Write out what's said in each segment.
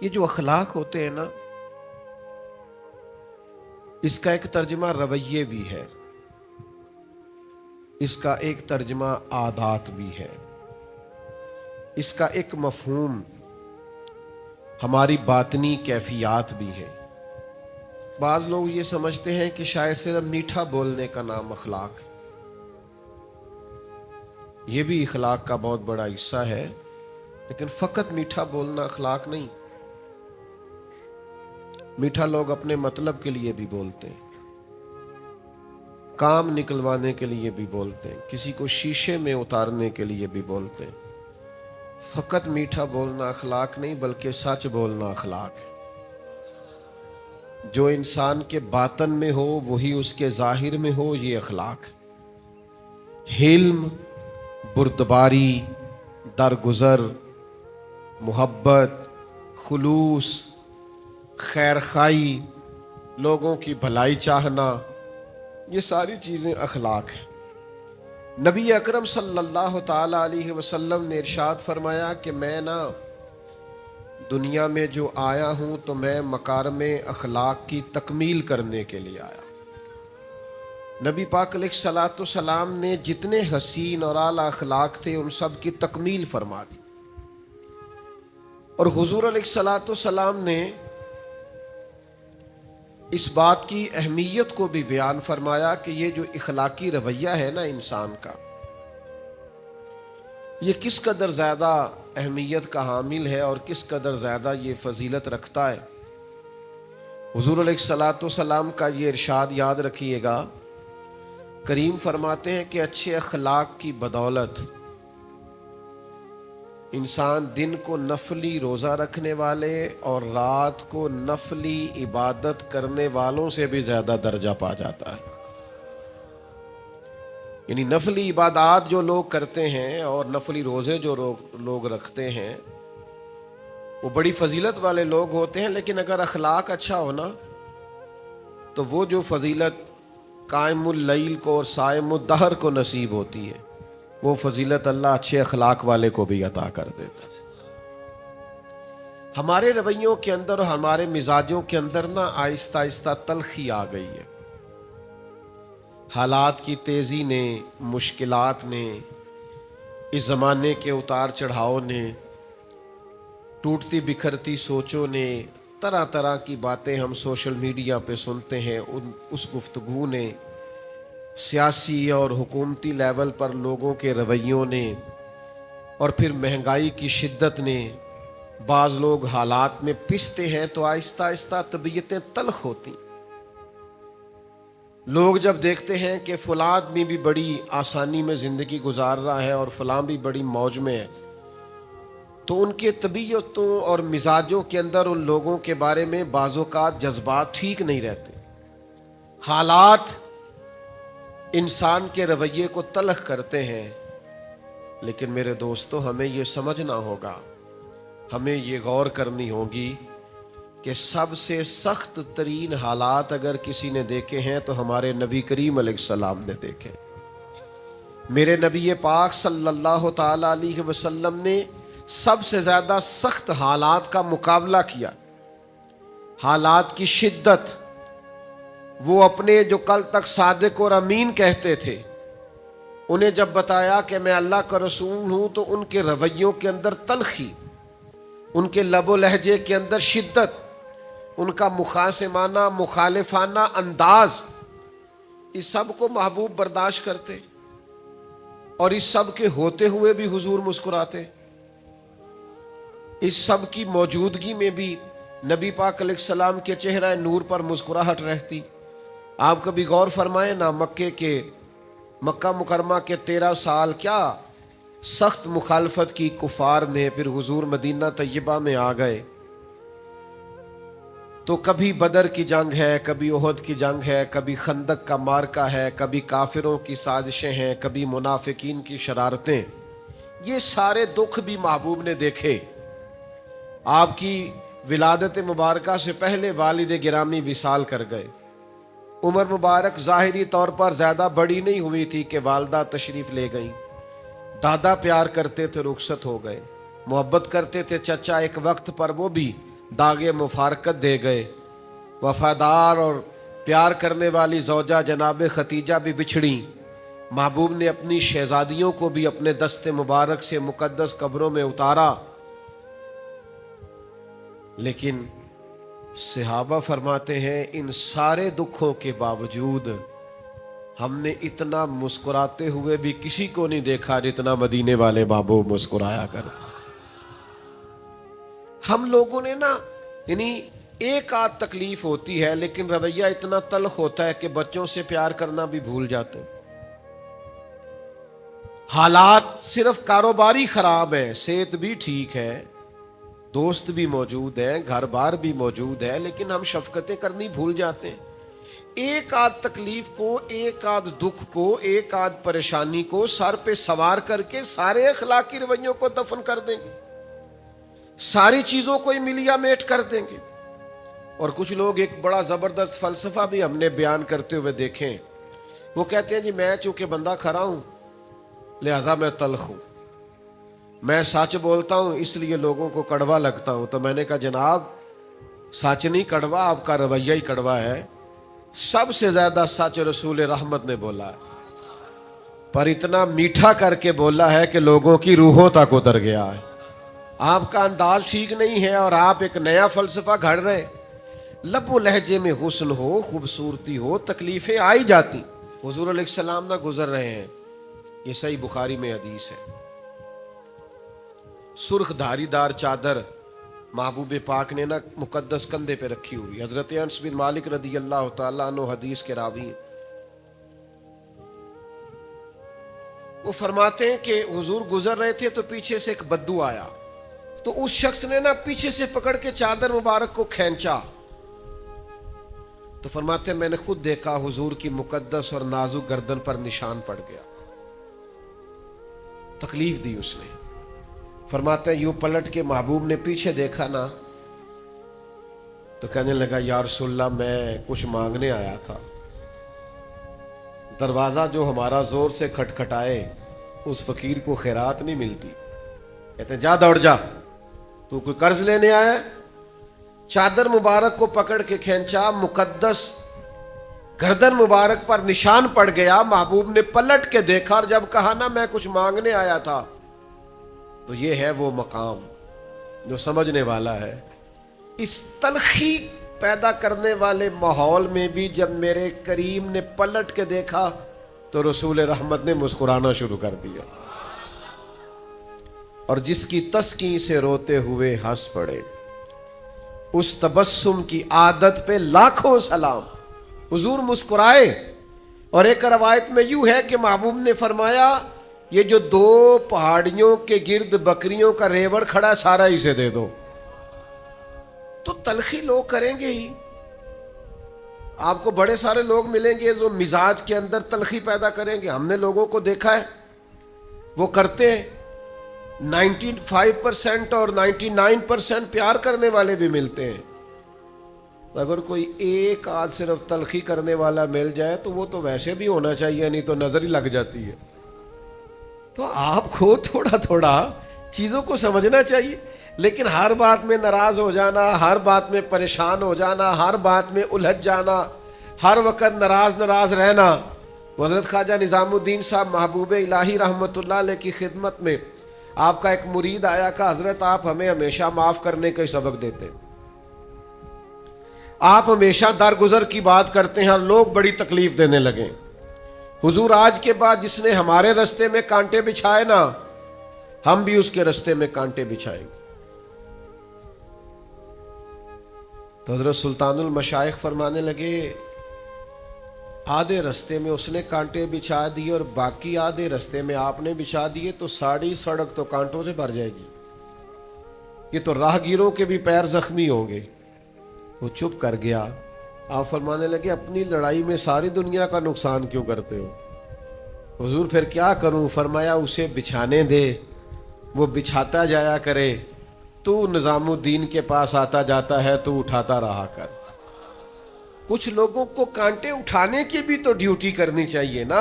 یہ جو اخلاق ہوتے ہیں نا، اس کا ایک ترجمہ رویے بھی ہے، اس کا ایک ترجمہ عادات بھی ہے، اس کا ایک مفہوم ہماری باطنی کیفیات بھی ہے۔ بعض لوگ یہ سمجھتے ہیں کہ شاید صرف میٹھا بولنے کا نام اخلاق ہے۔ یہ بھی اخلاق کا بہت بڑا حصہ ہے، لیکن فقط میٹھا بولنا اخلاق نہیں۔ میٹھا لوگ اپنے مطلب کے لیے بھی بولتے ہیں، کام نکلوانے کے لیے بھی بولتے ہیں، کسی کو شیشے میں اتارنے کے لیے بھی بولتے ہیں۔ فقط میٹھا بولنا اخلاق نہیں، بلکہ سچ بولنا اخلاق ہے۔ جو انسان کے باطن میں ہو وہی اس کے ظاہر میں ہو، یہ اخلاق ہے۔ حلم، بردباری، درگزر، محبت، خلوص، خیر خواہی، لوگوں کی بھلائی چاہنا، یہ ساری چیزیں اخلاق ہیں۔ نبی اکرم صلی اللہ تعالی علیہ وسلم نے ارشاد فرمایا کہ میں دنیا میں جو آیا ہوں تو میں مکارم اخلاق کی تکمیل کرنے کے لیے آیا۔ نبی پاک علیہ الصلوۃ والسلام نے جتنے حسین اور اعلیٰ اخلاق تھے ان سب کی تکمیل فرما دی، اور حضور علیہ الصلوۃ والسلام نے اس بات کی اہمیت کو بھی بیان فرمایا کہ یہ جو اخلاقی رویہ ہے نا انسان کا، یہ کس قدر زیادہ اہمیت کا حامل ہے اور کس قدر زیادہ یہ فضیلت رکھتا ہے۔ حضور علیہ الصلوۃ والسلام کا یہ ارشاد یاد رکھیے گا، کریم فرماتے ہیں کہ اچھے اخلاق کی بدولت انسان دن کو نفلی روزہ رکھنے والے اور رات کو نفلی عبادت کرنے والوں سے بھی زیادہ درجہ پا جاتا ہے۔ یعنی نفلی عبادات جو لوگ کرتے ہیں اور نفلی روزے جو لوگ رکھتے ہیں وہ بڑی فضیلت والے لوگ ہوتے ہیں، لیکن اگر اخلاق اچھا ہونا تو وہ جو فضیلت قائم اللیل کو اور صائم الدہر کو نصیب ہوتی ہے، وہ فضیلت اللہ اچھے اخلاق والے کو بھی عطا کر دیتا ہے۔ ہمارے رویوں کے اندر اور ہمارے مزاجوں کے اندر نا آہستہ آہستہ تلخی آ گئی ہے۔ حالات کی تیزی نے، مشکلات نے، اس زمانے کے اتار چڑھاؤ نے، ٹوٹتی بکھرتی سوچوں نے، طرح طرح کی باتیں ہم سوشل میڈیا پہ سنتے ہیں، اس گفتگو نے، سیاسی اور حکومتی لیول پر لوگوں کے رویوں نے، اور پھر مہنگائی کی شدت نے، بعض لوگ حالات میں پستے ہیں تو آہستہ آہستہ طبیعتیں تلخ ہوتی۔ لوگ جب دیکھتے ہیں کہ فلاں آدمی بھی بڑی آسانی میں زندگی گزار رہا ہے اور فلاں بھی بڑی موج میں ہے، تو ان کے طبیعتوں اور مزاجوں کے اندر ان لوگوں کے بارے میں بعض اوقات جذبات ٹھیک نہیں رہتے۔ حالات انسان کے رویے کو تلخ کرتے ہیں، لیکن میرے دوستو ہمیں یہ سمجھنا ہوگا، ہمیں یہ غور کرنی ہوگی کہ سب سے سخت ترین حالات اگر کسی نے دیکھے ہیں تو ہمارے نبی کریم علیہ السلام نے دیکھے۔ میرے نبی پاک صلی اللہ تعالی علیہ وسلم نے سب سے زیادہ سخت حالات کا مقابلہ کیا، حالات کی شدت۔ وہ اپنے جو کل تک صادق اور امین کہتے تھے، انہیں جب بتایا کہ میں اللہ کا رسول ہوں تو ان کے رویوں کے اندر تلخی، ان کے لب و لہجے کے اندر شدت، ان کا مخاصمانہ مخالفانہ انداز، اس سب کو محبوب برداشت کرتے، اور اس سب کے ہوتے ہوئے بھی حضور مسکراتے۔ اس سب کی موجودگی میں بھی نبی پاک علیہ السلام کے چہرہ نور پر مسکراہٹ رہتی۔ آپ کبھی غور فرمائیں نا، مکہ مکرمہ کے 13 سال کیا سخت مخالفت کی کفار نے، پھر حضور مدینہ طیبہ میں آ گئے تو کبھی بدر کی جنگ ہے، کبھی احد کی جنگ ہے، کبھی خندق کا معرکہ ہے، کبھی کافروں کی سازشیں ہیں، کبھی منافقین کی شرارتیں۔ یہ سارے دکھ بھی محبوب نے دیکھے۔ آپ کی ولادت مبارکہ سے پہلے والد گرامی وصال کر گئے۔ عمر مبارک ظاہری طور پر زیادہ بڑی نہیں ہوئی تھی کہ والدہ تشریف لے گئیں۔ دادا پیار کرتے تھے، رخصت ہو گئے۔ محبت کرتے تھے چچا، ایک وقت پر وہ بھی दागे मुफारकत दे गए। वफादार और प्यार करने वाली ज़ौजा जनाब खतीजा भी बिछड़ी। महबूब ने अपनी शहजादियों को भी अपने दस्ते मुबारक से मुकद्दस कब्रों में उतारा। लेकिन सहाबा फरमाते हैं इन सारे दुखों के बावजूद हमने इतना मुस्कुराते हुए भी किसी को नहीं देखा जितना मदीने वाले महबूब मुस्कुराया करते। हम लोगों ने ना यानी एक आध तकलीफ होती है लेकिन रवैया इतना तल्ख होता है कि बच्चों से प्यार करना भी भूल जाते हैं। हालात सिर्फ कारोबारी खराब है, सेहत भी ठीक है, दोस्त भी मौजूद हैं, घर बार भी मौजूद है, लेकिन हम शफकतें करनी भूल जाते हैं। एक आध तकलीफ को, एक आध दुख को, एक आध परेशानी को सर पे सवार करके सारे अखलाकी रवैयों को दफन कर देंगे, सारी चीजों को मिलिया मेट कर देंगे। और कुछ लोग एक बड़ा जबरदस्त फलसफा भी हमने बयान करते हुए देखें। वो कहते हैं जी मैं चूंकि बंदा खरा हूं लिहाजा मैं तल्ख हूं, मैं सच बोलता हूं इसलिए लोगों को कड़वा लगता हूं। तो मैंने कहा जनाब सच नहीं कड़वा, आपका रवैया ही कड़वा है। सबसे ज्यादा सच रसूल रहमत ने बोला है, पर इतना मीठा करके बोला है कि लोगों की रूहों तक उतर गया है। आपका अंदाज ठीक नहीं है और आप एक नया फलसफा घड़ रहे। लबो लहजे में हुस्न हो, खूबसूरती हो, तकलीफें आई जाती। हुजूर अलैहिस्सलाम ना गुजर रहे हैं, ये सही बुखारी में हदीस है। सुर्ख धारीदार चादर महबूब पाक ने ना मुकद्दस कंधे पे रखी हुई। हजरत अनस बिन मालिक रदी अल्लाह तआला अन्हु हदीस के रावी, वो फरमाते हैं कि हुजूर गुजर रहे थे तो पीछे से एक बद्दू आया, तो उस शख्स ने ना पीछे से पकड़ के चादर मुबारक को खींचा। तो फरमाते हैं मैंने खुद देखा हुजूर की मुकद्दस और नाजुक गर्दन पर निशान पड़ गया, तकलीफ दी उसने। फरमाते हैं यूं पलट के महबूब ने पीछे देखा ना तो कहने लगा या रसूलल्लाह मैं कुछ मांगने आया था। दरवाजा जो हमारा जोर से खटखटाए उस फकीर को खैरात नहीं मिलती। कहते जा दौड़ जा, तू कोई कर्ज लेने आया। चादर मुबारक को पकड़ के खींचा, मुकद्दस गर्दन मुबारक पर निशान पड़ गया। महबूब ने पलट के देखा और जब कहा ना मैं कुछ मांगने आया था, तो ये है वो मकाम जो समझने वाला है। इस तलखी पैदा करने वाले माहौल में भी जब मेरे करीम ने पलट के देखा तो रसूल रहमत ने मुस्कुराना शुरू कर दिया। और जिसकी तस्कीन से रोते हुए हंस पड़े उस तबस्सुम की आदत पे लाखों सलाम। हुजूर मुस्कुराए। और एक रवायत में यूं है कि महबूब ने फरमाया ये जो दो पहाड़ियों के गिर्द बकरियों का रेवड़ खड़ा सारा इसे दे दो। तो तलखी लोग करेंगे ही। आपको बड़े सारे लोग मिलेंगे जो मिजाज के अंदर तलखी पैदा करेंगे। हमने लोगों को देखा है वो करते हैं। 95% और 99% प्यार करने वाले भी मिलते हैं। अगर कोई एक आध सिर्फ तलखी करने वाला मिल जाए तो वो तो वैसे भी होना चाहिए, नहीं तो नजर ही लग जाती है। तो आपको थोड़ा थोड़ा चीजों को समझना चाहिए। लेकिन हर बात में नाराज हो जाना, हर बात में परेशान हो जाना, हर बात में उलझ जाना, हर वक्त नाराज रहना। हज़रत ख्वाजा निज़ामुद्दीन साहब महबूब इलाही रहमतुल्लाह अलैह की खिदमत में आपका एक मुरीद आया कि हजरत आप हमें हमेशा माफ करने का सबक देते, आप हमेशा दरगुजर की बात करते हैं और लोग बड़ी तकलीफ देने लगे। हुजूर आज के बाद जिसने हमारे रास्ते में कांटे बिछाए ना, हम भी उसके रास्ते में कांटे बिछाएंगे। तो हजरत सुल्तानुल मशाइख फरमाने लगे आधे रास्ते में उसने कांटे बिछा दिए और बाकी आधे रास्ते में आपने बिछा दिए तो सारी सड़क तो कांटों से भर जाएगी, ये तो राहगीरों के भी पैर जख्मी होंगे। वो चुप कर गया। आप फरमाने लगे अपनी लड़ाई में सारी दुनिया का नुकसान क्यों करते हो? हुजूर फिर क्या करूं? फरमाया उसे बिछाने दे, वो बिछाता जाया करे, तू निजामुद्दीन के पास आता जाता है, तू उठाता रहा कर। कुछ लोगों को कांटे उठाने की भी तो ड्यूटी करनी चाहिए ना।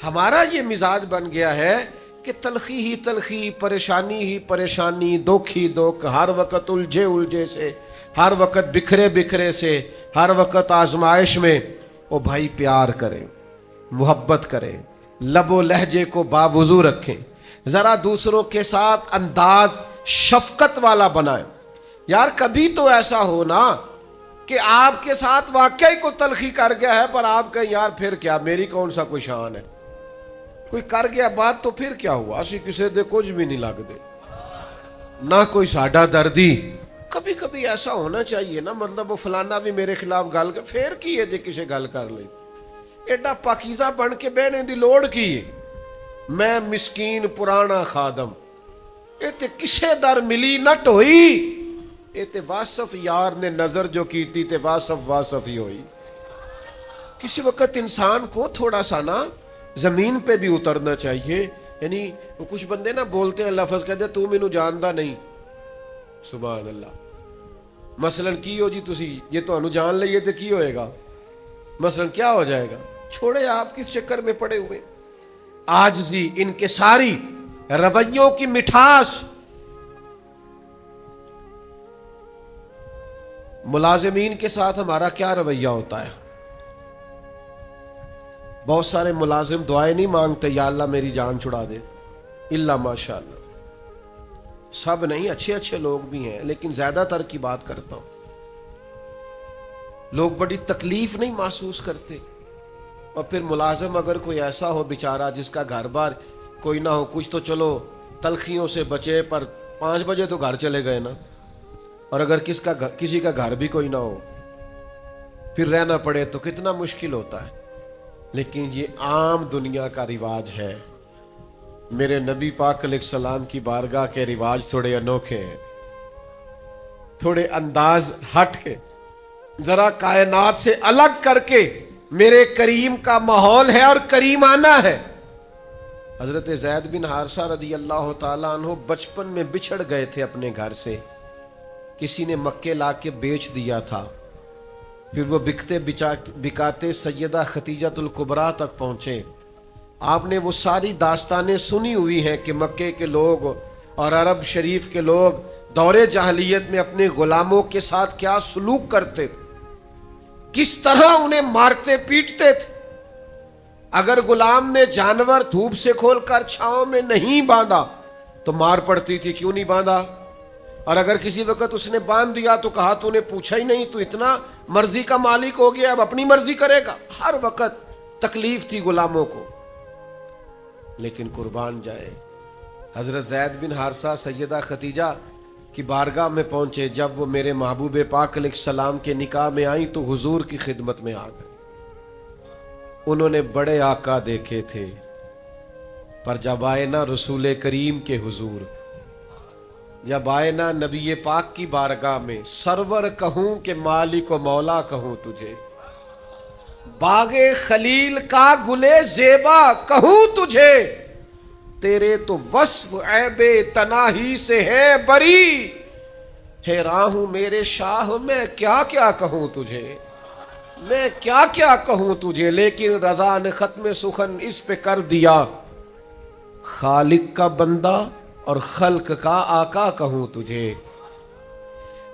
हमारा ये मिजाज बन गया है कि کہ تلخی ہی تلخی، پریشانی ہی پریشانی، دکھ ہی دکھ، ہر وقت الجھے الجھے سے، ہر وقت بکھرے بکھرے سے، ہر وقت آزمائش میں، او بھائی پیار کریں، محبت کریں، لب و لہجے کو باوضو رکھیں، ذرا دوسروں کے ساتھ انداز شفقت والا بنائیں۔ یار کبھی تو ایسا ہو نا کہ آپ کے ساتھ واقعی کو تلخی کر گیا ہے، پر آپ کہیں یار پھر کیا، میری کون سا کوئی شان ہے، کوئی کر گیا بات تو پھر کیا ہوا، اسی کسی دے کچھ بھی نہیں لگ دے، نہ کوئی ساڈا دردی۔ کبھی کبھی ایسا ہونا چاہیے نا، مطلب وہ فلانا بھی میرے خلاف گل کر، پھر کی ہے جے کسے گل کر لی، ایڈا پاکیزہ بن کے بہنے دی لوڑ کی ہے، میں مسکین پرانا خادم، اے تے کسے در ملی نہ ٹوئی، اے تے واصف یار نے نظر جو کی تھی تے واصف ہی ہوئی۔ کسی وقت انسان کو تھوڑا سا نا زمین پہ بھی اترنا چاہیے، یعنی وہ کچھ بندے نا بولتے ہیں لفظ کہتے تو مینوں جاندا نہیں، سبحان اللہ، مثلا کی ہو جی تسی یہ تو انہوں جان لئیے تو کی ہوئے گا، مثلا کیا ہو جائے گا، چھوڑے آپ کس چکر میں پڑے ہوئے۔ عاجزی، انکساری، رویوں کی مٹھاس۔ ملازمین کے ساتھ ہمارا کیا رویہ ہوتا ہے؟ بہت سارے ملازم دعائیں نہیں مانگتے یا اللہ میری جان چھڑا دے، الا ماشاءاللہ، سب نہیں، اچھے اچھے لوگ بھی ہیں، لیکن زیادہ تر کی بات کرتا ہوں، لوگ بڑی تکلیف نہیں محسوس کرتے، اور پھر ملازم اگر کوئی ایسا ہو بیچارہ جس کا گھر بار کوئی نہ ہو، کچھ تو چلو تلخیوں سے بچے، پر 5 بجے تو گھر چلے گئے نا، اور اگر کسی کا گھر بھی کوئی نہ ہو پھر رہنا پڑے تو کتنا مشکل ہوتا ہے۔ لیکن یہ عام دنیا کا رواج ہے، میرے نبی پاک علیہ السلام کی بارگاہ کے رواج تھوڑے انوکھے ہیں، تھوڑے انداز ہٹ کے، ذرا کائنات سے الگ کر کے میرے کریم کا ماحول ہے اور کریمانہ ہے۔ حضرت زید بن حارثہ رضی اللہ تعالیٰ عنہ بچپن میں بچھڑ گئے تھے اپنے گھر سے، کسی نے مکے لا کے بیچ دیا تھا، پھر وہ بکتے بکاتے سیدہ خدیجۃ الکبریٰ تک پہنچے۔ آپ نے وہ ساری داستانیں سنی ہوئی ہیں کہ مکے کے لوگ اور عرب شریف کے لوگ دور جاہلیت میں اپنے غلاموں کے ساتھ کیا سلوک کرتے تھے، کس طرح انہیں مارتے پیٹتے تھے۔ اگر غلام نے جانور دھوپ سے کھول کر چھاؤں میں نہیں باندھا تو مار پڑتی تھی، کیوں نہیں باندھا، اور اگر کسی وقت اس نے باندھ دیا تو کہا تو نے پوچھا ہی نہیں، تو اتنا مرضی کا مالک ہو گیا، اب اپنی مرضی کرے گا۔ ہر وقت تکلیف تھی غلاموں کو، لیکن قربان جائے حضرت زید بن حارثہ سیدہ خدیجہ کی بارگاہ میں پہنچے، جب وہ میرے محبوب پاک علیہ السلام کے نکاح میں آئیں تو حضور کی خدمت میں آ گئے۔ انہوں نے بڑے آقا دیکھے تھے، پر جب آئے نا رسول کریم کے حضور، جب آئے نا نبی پاک کی بارگاہ میں، سرور کہوں کہ مالک و مولا کہوں تجھے، باغ خلیل کا گلے زیبا کہوں تجھے، تیرے تو وصف عیب تناہی سے ہے بری، حیران ہوں میرے شاہ میں کیا کیا کہوں تجھے، میں کیا کیا کہوں تجھے، لیکن رضا نے ختم سخن اس پہ کر دیا، خالق کا بندہ اور خلق کا آقا کہوں تجھے۔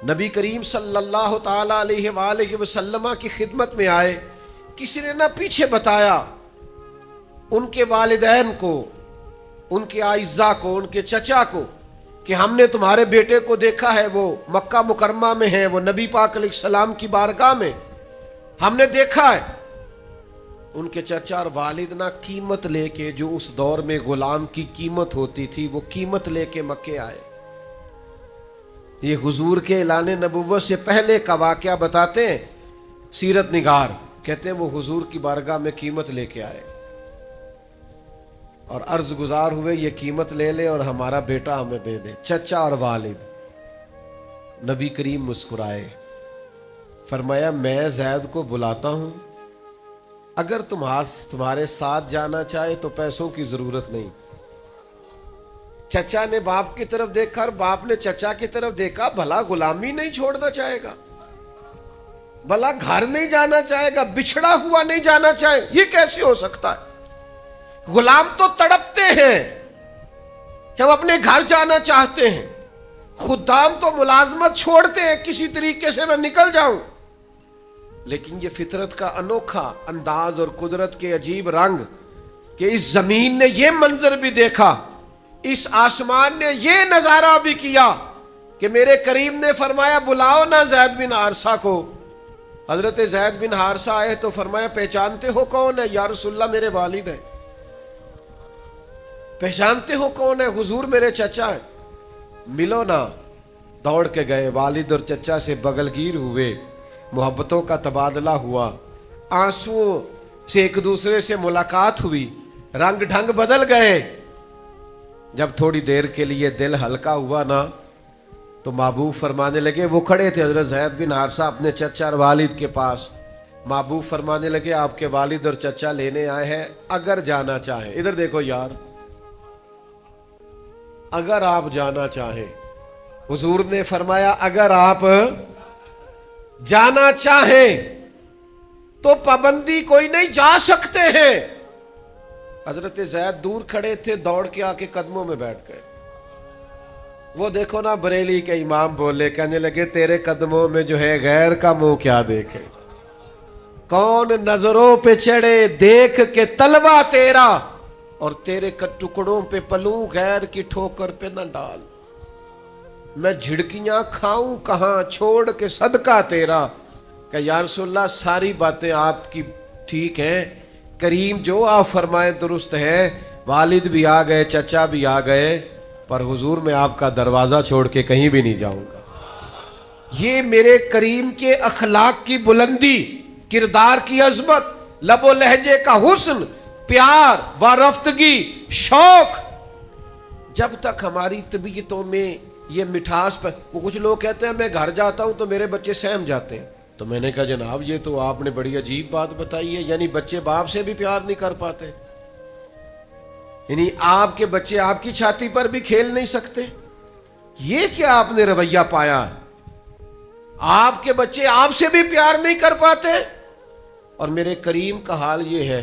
نبی کریم صلی اللہ تعالی علیہ وآلہ وسلم کی خدمت میں آئے، کسی نے نہ پیچھے بتایا ان کے والدین کو، ان کے اعزاء کو، ان کے چچا کو، کہ ہم نے تمہارے بیٹے کو دیکھا ہے، وہ مکہ مکرمہ میں ہے، وہ نبی پاک علیہ السلام کی بارگاہ میں ہم نے دیکھا ہے۔ ان کے چچا اور والد نہ قیمت لے کے، جو اس دور میں غلام کی قیمت ہوتی تھی، وہ قیمت لے کے مکے آئے۔ یہ حضور کے اعلان نبوت سے پہلے کا واقعہ بتاتے ہیں سیرت نگار، کہتے ہیں وہ حضور کی بارگاہ میں قیمت لے کے آئے اور عرض گزار ہوئے یہ قیمت لے لے اور ہمارا بیٹا ہمیں دے دے، چچا اور والد۔ نبی کریم مسکرائے، فرمایا میں زید کو بلاتا ہوں، اگر تمہارے ساتھ جانا چاہے تو پیسوں کی ضرورت نہیں۔ چچا نے باپ کی طرف دیکھا اور باپ نے چچا کی طرف دیکھا، بھلا غلامی نہیں چھوڑنا چاہے گا، بھلا گھر نہیں جانا چاہے گا، بچھڑا ہوا نہیں جانا چاہے، یہ کیسے ہو سکتا ہے؟ غلام تو تڑپتے ہیں، کہ हम अपने घर जाना चाहते हैं। खुद्दाम तो मुलाजमत छोड़ते हैं, किसी तरीके से मैं निकल जाऊं, लेकिन ये फितरत का अनोखा अंदाज और कुदरत के अजीब रंग कि इस जमीन ने ये मंजर भी देखा, इस आसमान ने ये नजारा भी किया कि मेरे करीम ने फरमाया बुलाओ ना ज़ैद बिन हारसा को। हजरत ज़ैद बिन हारसा आए तो फरमाया पहचानते हो कौन है? या रसूलल्लाह मेरे वालिद है। पहचानते हो कौन है? हुजूर मेरे चचा है। मिलो ना। दौड़ के गए, वालिद और चचा से बगलगीर हुए, मोहब्बतों का तबादला हुआ, आंसुओं से एक दूसरे से मुलाकात हुई, रंग ढंग बदल गए। जब थोड़ी देर के लिए दिल हल्का हुआ ना, तो महबूब फरमाने लगे, वो खड़े थे हजरत ज़ैद बिन हारसा अपने चचा और वालिद के पास। महबूब फरमाने लगे आपके वालिद और चचा लेने आए हैं, अगर जाना चाहें। इधर देखो यार, अगर आप जाना चाहें। हुजूर ने फरमाया अगर आप जाना चाहें तो पाबंदी कोई नहीं, जा सकते हैं। हजरत ज़ैद दूर खड़े थे, दौड़ के आके कदमों में बैठ गए। वो देखो ना बरेली के इमाम बोले, कहने लगे तेरे कदमों में जो है गैर का मुंह क्या देखे, कौन नजरों पे चढ़े देख के तलवा तेरा, और तेरे टुकड़ों पे पलूं गैर की ठोकर पे न डाल। मैं झिड़कियां खाऊं कहां छोड़ के सदका तेरा। कि या रसूलल्लाह सारी बातें आपकी ठीक हैं, करीम जो आप फरमाए दुरुस्त है। वालिद भी आ गए, चचा भी आ गए, पर हुजूर मैं आपका दरवाजा छोड़ के कहीं भी नहीं जाऊंगा। ये मेरे करीम के अखलाक की बुलंदी, किरदार की अजमत, लबो लहजे का हुस्न, प्यार व रफ्तगी, शौक, जब तक हमारी तबीयतों में ये मिठास पर। वो कुछ लोग कहते हैं मैं घर जाता हूं तो मेरे बच्चे सहम जाते हैं। तो मैंने कहा जनाब ये तो आपने बड़ी अजीब बात बताई है, यानी बच्चे बाप से भी प्यार नहीं कर पाते, यानी आपके बच्चे आपकी छाती पर भी खेल नहीं सकते। ये क्या आपने रवैया पाया? आपके बच्चे आपसे भी प्यार नहीं कर पाते। और मेरे करीम का हाल ये है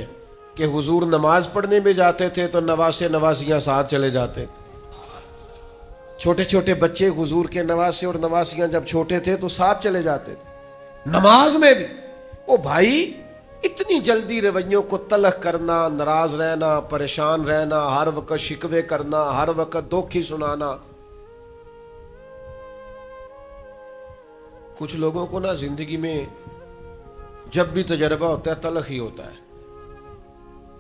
कि हुजूर नमाज पढ़ने में जाते थे तो नवासे नवासियां साथ चले जाते थे। छोटे छोटे बच्चे हुजूर के नवासे और नवासियां जब छोटे थे तो साथ चले जाते थे नमाज में भी। ओ भाई, इतनी जल्दी रवैयों को तलख करना, नाराज रहना, परेशान रहना, हर वक्त शिकवे करना, हर वक्त दोखी सुनाना। कुछ लोगों को ना जिंदगी में जब भी तजर्बा होता है तलख ही होता है।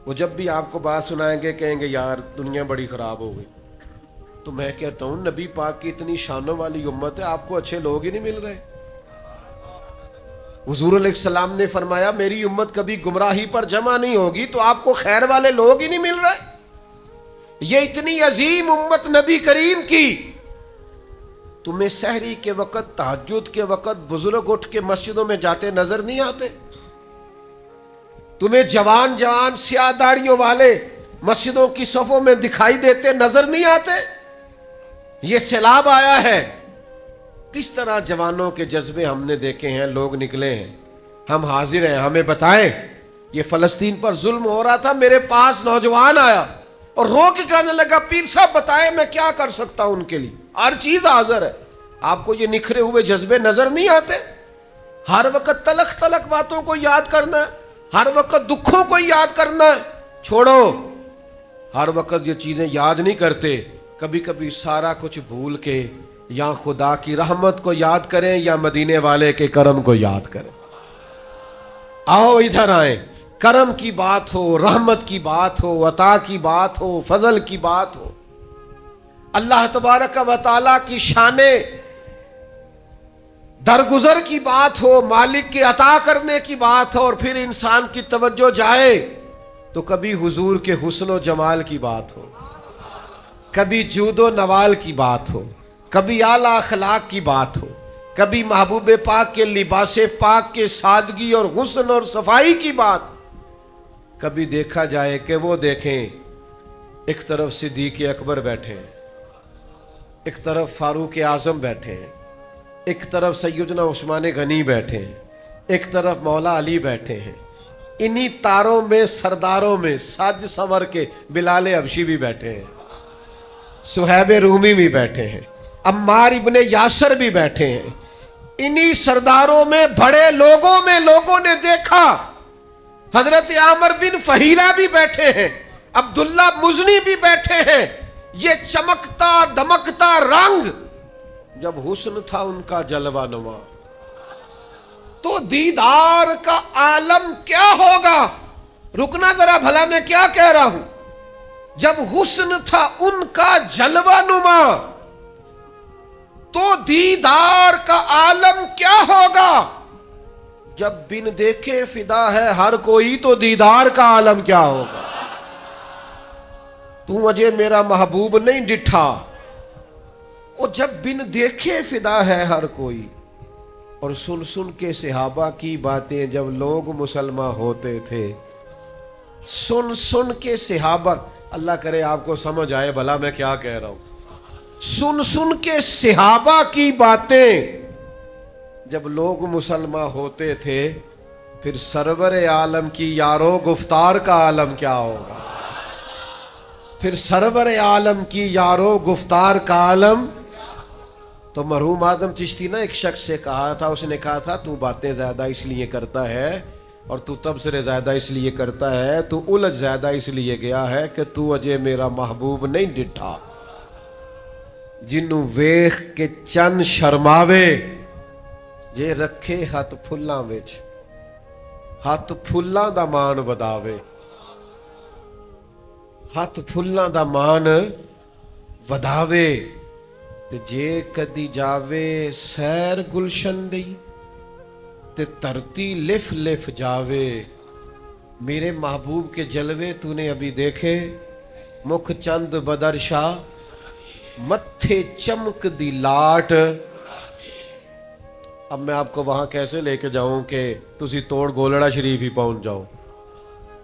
वो जब भी आपको बात सुनाएंगे कहेंगे यार दुनिया बड़ी खराब हो गई। तो मैं कहता हूं नबी पाक की इतनी शानों वाली उम्मत है, आपको अच्छे लोग ही नहीं मिल रहे। हुजूर अलैहिस्सलाम ने फरमाया मेरी उम्मत कभी गुमराही पर जमा नहीं होगी, तो आपको खैर वाले लोग ही नहीं मिल रहे। ये इतनी अजीम उम्मत नबी करीम की, तुम्हें सहरी के वक्त, तहज्जुद के वक्त बुजुर्ग उठ के मस्जिदों में जाते नजर नहीं आते? तुम्हें जवान जवान स्याह दाढ़ियों वाले मस्जिदों की सफों में दिखाई देते नजर नहीं आते? ये सैलाब आया है, किस तरह जवानों के जज्बे हमने देखे हैं, लोग निकले हैं। हम हाजिर हैं, हमें बताएं। ये फलस्तीन पर जुल्म हो रहा था, मेरे पास नौजवान आया और रो के कहने लगा पीर साहब बताएं मैं क्या कर सकता हूं उनके लिए, हर चीज हाजिर है। आपको ये निखरे हुए जज्बे नजर नहीं आते? हर वक्त तलख तलख बातों को याद करना है, हर वक्त दुखों को याद करना है। छोड़ो, हर वक्त ये चीजें याद नहीं करते। कभी कभी सारा कुछ भूल के या खुदा की रहमत को याद करें या मदीने वाले के करम को याद करें। आओ इधर आए, करम की बात हो, रहमत की बात हो, अता की बात हो, फजल की बात हो, अल्लाह तबारक व तआला की शाने दरगुजर की बात हो, मालिक के अता करने की बात हो, और फिर इंसान की तवज्जो जाए तो कभी हुजूर के हुस्न जमाल की बात हो, कभी जूदो नवाल की बात हो, कभी आला अखलाक की बात हो, कभी महबूब पाक के लिबासे पाक के सादगी और हुस्न और सफाई की बात। कभी देखा जाए कि वो देखें एक तरफ सिद्दीक अकबर बैठे हैं, एक तरफ फारूक आजम बैठे हैं, एक तरफ सैयदना उस्मान गनी बैठे हैं, एक तरफ मौला अली बैठे हैं। इन्हीं तारों में, सरदारों में सज संवर के बिलाल हबशी भी बैठे हैं। सुहैब रूमी भी बैठे हैं, अम्मार इब्ने यासर भी बैठे हैं। इन्हीं सरदारों में बड़े लोगों में लोगों ने देखा हजरत आमर बिन फहीरा भी बैठे हैं, अब्दुल्ला मुजनी भी बैठे हैं। ये चमकता दमकता रंग, जब हुस्न था उनका जलवा नुमा, तो दीदार का आलम क्या होगा। रुकना जरा भला, मैं क्या कह रहा हूं। जब हुस्न था उनका जलवा नुमा, तो दीदार का आलम क्या होगा। जब बिन देखे फिदा है हर कोई, तो दीदार का आलम क्या होगा। तू अजय मेरा महबूब नहीं डिठा, और जब बिन देखे फिदा है हर कोई। और सुन सुन के सहाबा की बातें जब लोग मुसलमान होते थे, सुन सुन के सहाबा, अल्लाह करे आपको समझ आए भला मैं क्या कह रहा हूं। सुन सुन के सहाबा की बातें जब लोग मुसलमान होते थे, फिर सरवर आलम की यारो गुफ्तार का आलम क्या होगा। फिर सरवर आलम की यारो गुफ्तार का आलम। तो मरहूम आदम चिश्ती ने एक शख्स से कहा था, उसने कहा था तू बातें ज्यादा इसलिए करता है और तू तबसरे ज्यादा इसलिए करता है, तू उलझ ज्यादा इसलिए गया है कि तू अजय मेरा महबूब नहीं डिठा। जिन्नू वेख के चन शर्मावे, जे रखे हथ फुल्लां विच, हथ फुल्लां दा मान वधावे, हथ फुल्लां दा मान वधावे। ते जे कदी जावे सैर गुलशन दी, ते धरती लिफ लिफ जावे। मेरे महबूब के जलवे तूने अभी देखे, मुख चंद बदरशा, मत्थे चमक दी लाट। अब मैं आपको वहां कैसे लेके जाऊं कि तुसी तोड़ गोलड़ा शरीफ ही पहुंच जाओ,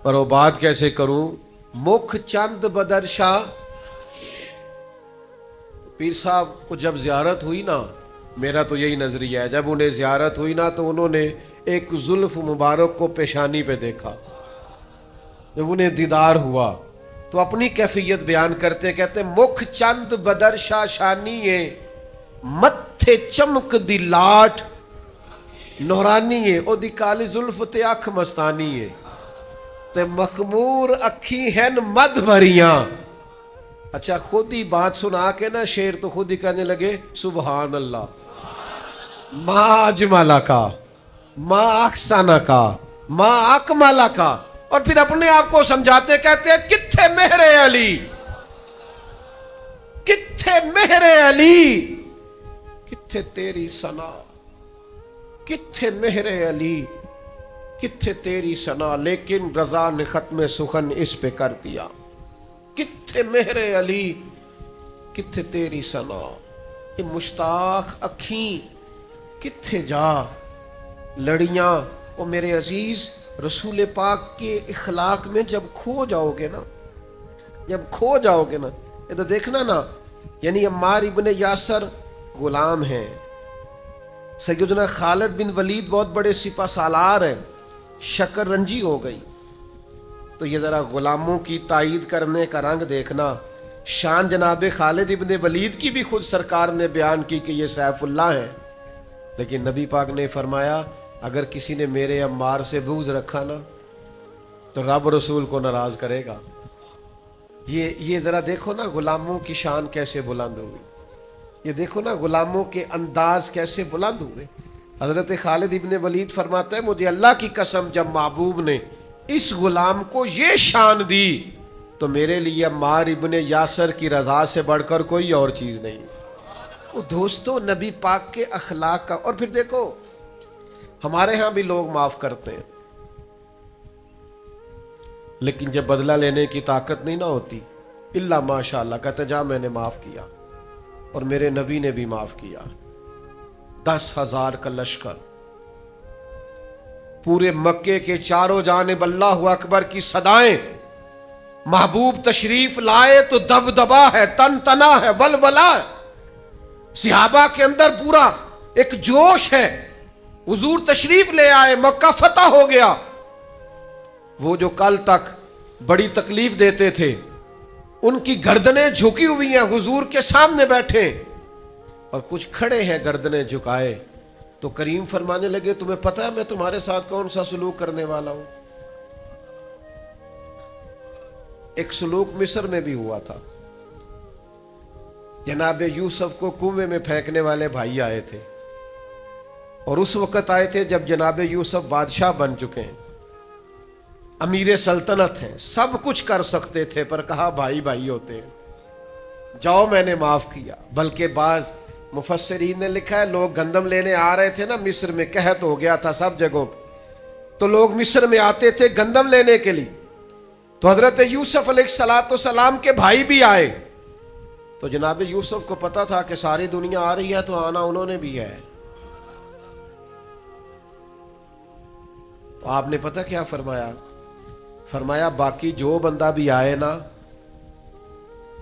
पर वो बात कैसे करूं। मुख चंद बदरशा, पीर साहब को जब जियारत हुई ना, मेरा तो यही नजरिया है, जब उन्हें जियारत हुई ना तो उन्होंने एक जुल्फ मुबारक को पेशानी पे देखा। जब उन्हें दीदार हुआ तो अपनी कैफियत बयान करते कहते, मुख चंद बदरशा शानी है, मत्थे चमक दी लाट नौरानी है, ओ दी काली जुल्फ ते अख मस्तानी है, ते मखमूर अखी हैन मद भरियां। अच्छा, खुद ही बात सुना के ना शेर तो खुद ही कहने लगे सुबहान अल्लाह, माँ अजमाला का, माँ अक्साना का, माँ अकमाला का। और फिर अपने आप को समझाते कहते हैं कित्थे मेहरे अली, कित्थे मेहरे अली, कित्थे तेरी सना, कित्थे मेहरे अली, कित्थे तेरी सना। लेकिन रजा ने खत्म सुखन इस पे कर दिया, कित्थे मेहरे अली, कित्थे तेरी सना। ये मुश्ताक अखी कित्थे जा लड़ियां। ओ मेरे अजीज, रसूल पाक के इखलाक में जब खो जाओगे ना, जब खो जाओगे ना, ये तो देखना ना, यानी अम्मार इब्ने यासर गुलाम हैं, सैयदना खालिद बिन वलीद बहुत बड़े सिपा सालार हैं, शक्कर रंजी हो गई। तो ये जरा गुलामों की तायीद करने का रंग देखना। शान जनाब खालिद इब्ने वलीद की भी खुद सरकार ने बयान की कि ये सैफुल्लाह हैं, लेकिन नबी पाक ने फरमाया अगर किसी ने मेरे अम्मार से बुग़्ज़ रखा ना तो रब रसूल को नाराज करेगा। ये जरा देखो ना गुलामों की शान कैसे बुलंद हुई, ये देखो ना गुलामों के अंदाज कैसे बुलंद हुए। हजरत खालिद इब्ने वलीद फरमाता है, मुझे अल्लाह की कसम जब महबूब ने इस गुलाम को ये शान दी तो मेरे लिए अम्मार इब्ने यासर की रजा से बढ़कर कोई और चीज नहीं। वो दोस्तों नबी पाक के अखलाक का। और फिर देखो हमारे यहां भी लोग माफ करते हैं, लेकिन जब बदला लेने की ताकत नहीं ना होती, इल्ला माशाअल्लाह कहते जा मैंने माफ किया, और मेरे नबी ने भी माफ किया। 10,000 का लश्कर, पूरे मक्के के चारों जानिब अल्लाहु अकबर की सदाएं, महबूब तशरीफ लाए तो दबदबा है, तन तना है, वलवला है, सहाबा के अंदर पूरा एक जोश है। हुजूर तशरीफ ले आए, मक्का फतह हो गया। वो जो कल तक बड़ी तकलीफ देते थे, ان کی گردنیں جھکی ہوئی ہیں، حضور کے سامنے بیٹھے اور کچھ کھڑے ہیں گردنیں جھکائے. تو کریم فرمانے لگے تمہیں پتہ ہے میں تمہارے ساتھ کون سا سلوک کرنے والا ہوں؟ ایک سلوک مصر میں بھی ہوا تھا. جناب یوسف کو کنویں میں پھینکنے والے بھائی آئے تھے، اور اس وقت آئے تھے جب جناب یوسف بادشاہ بن چکے ہیں، امیر سلطنت ہیں، سب کچھ کر سکتے تھے، پر کہا بھائی بھائی ہوتے ہیں، جاؤ میں نے معاف کیا. بلکہ بعض مفسرین نے لکھا ہے لوگ گندم لینے آ رہے تھے نا مصر میں، قحط ہو گیا تھا سب جگہوں پہ، تو لوگ مصر میں آتے تھے گندم لینے کے لیے. تو حضرت یوسف علیہ السلام کے بھائی بھی آئے. تو جناب یوسف کو پتا تھا کہ ساری دنیا آ رہی ہے تو آنا انہوں نے بھی ہے. تو آپ نے پتہ کیا فرمایا؟ فرمایا باقی جو بندہ بھی آئے نا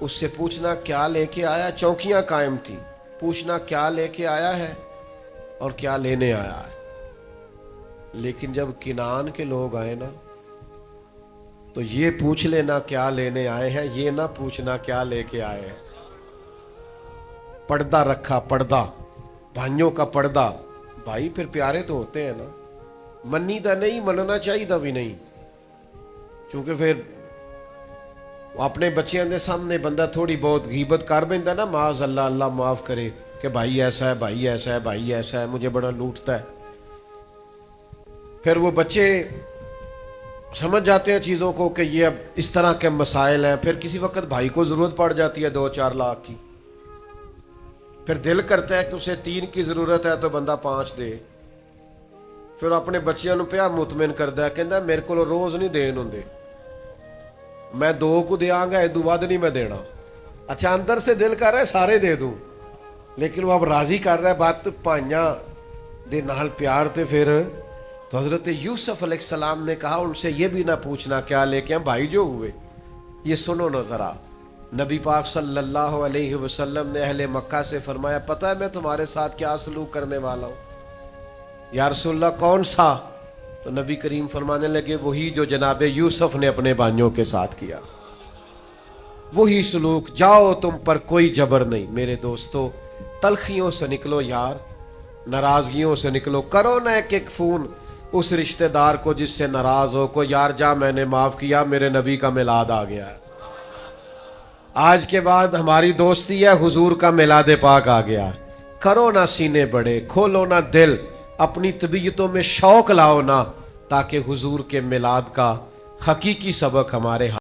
اس سے پوچھنا کیا لے کے آیا. چوکیاں قائم تھی، پوچھنا کیا لے کے آیا ہے اور کیا لینے آیا ہے. لیکن جب کنعان کے لوگ آئے نا تو یہ پوچھ لینا کیا لینے آئے ہیں، یہ نہ پوچھنا کیا لے کے آئے ہیں. پردہ رکھا، پردہ، بھائیوں کا پردہ. بھائی پھر پیارے تو ہوتے ہیں نا، منی دا نہیں، مننا چاہیے دا بھی نہیں. کیونکہ پھر اپنے بچیاں دے سامنے بندہ تھوڑی بہت غیبت کر بیندا نا، معاذ اللہ، اللہ معاف کرے، کہ بھائی ایسا ہے، بھائی ایسا ہے، بھائی ایسا ہے، مجھے بڑا لوٹتا ہے. پھر وہ بچے سمجھ جاتے ہیں چیزوں کو کہ یہ اب اس طرح کے مسائل ہیں. پھر کسی وقت بھائی کو ضرورت پڑ جاتی ہے 2-4 لاکھ کی، پھر دل کرتا ہے کہ اسے 3 کی ضرورت ہے تو بندہ 5 دے. پھر اپنے بچیاں نو پیا مطمئن کردا ہے، کہندا میرے کو روز نہیں دین ہوندے، میں 2 کو دیاں گا، ادو ود نہیں میں دینا. اچھا اندر سے دل کر رہا ہے سارے دے دوں، لیکن وہ اب راضی کر رہا ہے بات پائیاں دے نال پیار. تے پھر تو حضرت یوسف علیہ السلام نے کہا ان سے یہ بھی نہ پوچھنا کیا لے کے بھائی جو ہوئے. یہ سنو نا ذرا، نبی پاک صلی اللہ علیہ وسلم نے اہل مکہ سے فرمایا پتہ ہے میں تمہارے ساتھ کیا سلوک کرنے والا ہوں؟ یا رسول اللہ کون سا؟ تو نبی کریم فرمانے لگے وہی جو جناب یوسف نے اپنے بھائیوں کے ساتھ کیا، وہی سلوک. جاؤ تم پر کوئی جبر نہیں. میرے دوستو تلخیوں سے نکلو یار، ناراضگیوں سے نکلو. کرو نہ ایک فون اس رشتہ دار کو جس سے ناراض ہو کو، یار جا میں نے معاف کیا، میرے نبی کا میلاد آ گیا ہے، آج کے بعد ہماری دوستی ہے، حضور کا میلاد پاک آ گیا. کرو نہ سینے بڑے، کھولو نہ دل، اپنی طبیعتوں میں شوق لاؤ نا، تاکہ حضور کے میلاد کا حقیقی سبق ہمارے